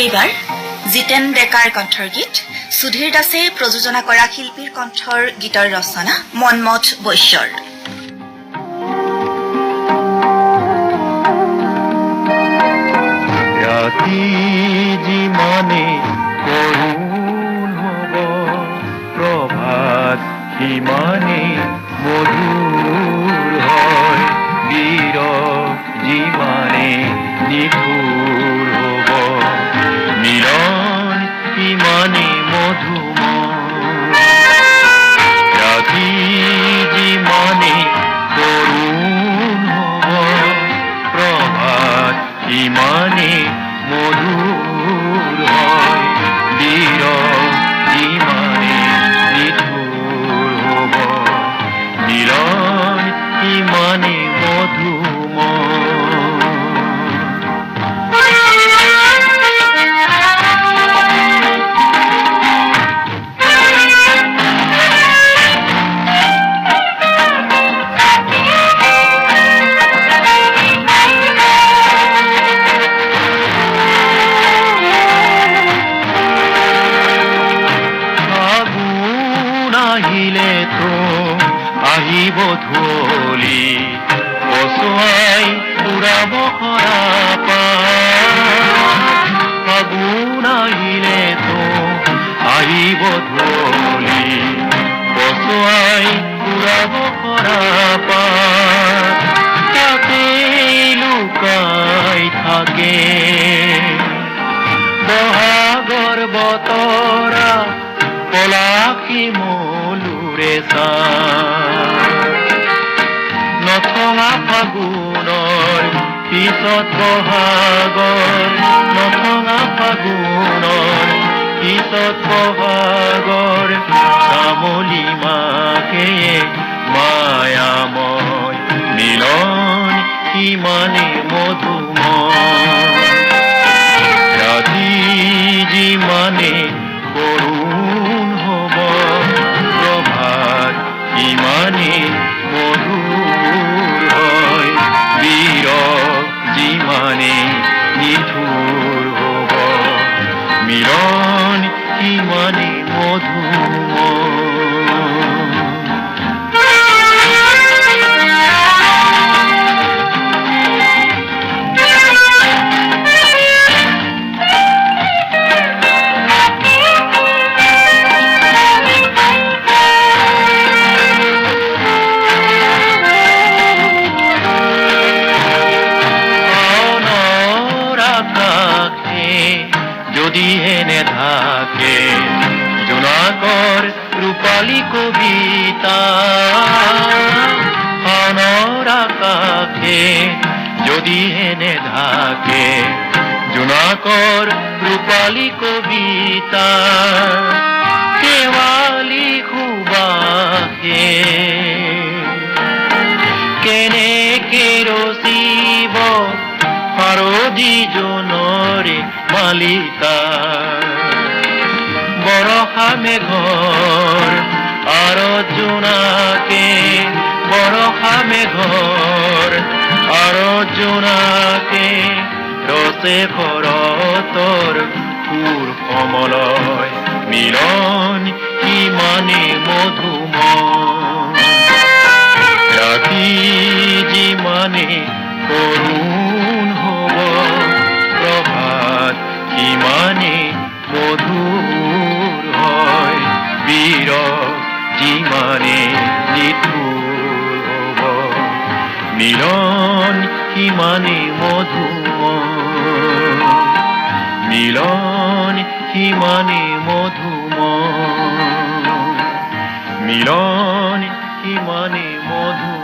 এইবাৰ জিতেন ডেকাৰ কণ্ঠৰ গীত সুধীৰ দাসে প্ৰযোজনা কৰা শিল্পীৰ কণ্ঠৰ গীতৰ ৰচনা মনমথ বৈশ্যৰ। ৰাতি যিমানে কৰুণ হ'ব প্ৰভাত সিমানে মধুৰ হয়, বিৰহ যিমানে নিঠুৰ হ'ব মিলন সিমানে মধুময়। ৰাতি যিমানে কৰুণ হ'ব প্ৰভাত সিমানে মধুৰ হয়, বিৰহ যিমানে নিঠুৰ হ'ব মিলন সিমানে মধুময়। আহিলে তো আহিব ধূলি কচুৱাই উৰাব সৰাপা। ফাগুন আহিলে তো আহিব ধূলি কচুৱাই উৰাব সৰাপা। তাতে লুকাই থাকে বহাগৰ বতৰা পলাশী মলুৰে নথঙা ফাগুনৰ পিছত বহাগৰ, নথঙা ফাগুনৰ পিছত বহাগৰ চামলি মাকে মায়াময় মিলন সিমানে মধুময়। ৰাতি যিমানে কৰুণ হ'ব প্ৰভাত সিমানে মধুৰ হয়, বিৰহ যিমানে নিঠুৰ হ'ব মিলন সিমানে মধুময়। যদিহে নেথাকে জোনাকৰ ৰূপালী কবিতা, শাওনৰ আকাশে যদিহে নেথাকে জোনাকৰ ৰূপালী কবিতা। শেৱালি সুবাসে কেনেকে ৰচিব শাৰদী জোনৰে মালিকা। বৰষা মেঘৰ আৰত জোনাকে, বৰষা মেঘৰ আৰত জোনাকে ৰচে শৰতৰ সুৰ কমলয় মিলন সিমানে মধুময়। ৰাতি যিমানে কৰুণ হ'ব প্ৰভাত সিমানে মধুৰ হয়, বিৰহ যিমানে নিঠুৰ হ'ব মিলন সিমানে মধুময়। মিলন সিমানে মধুময়, মিলন সিমানে মধুময়।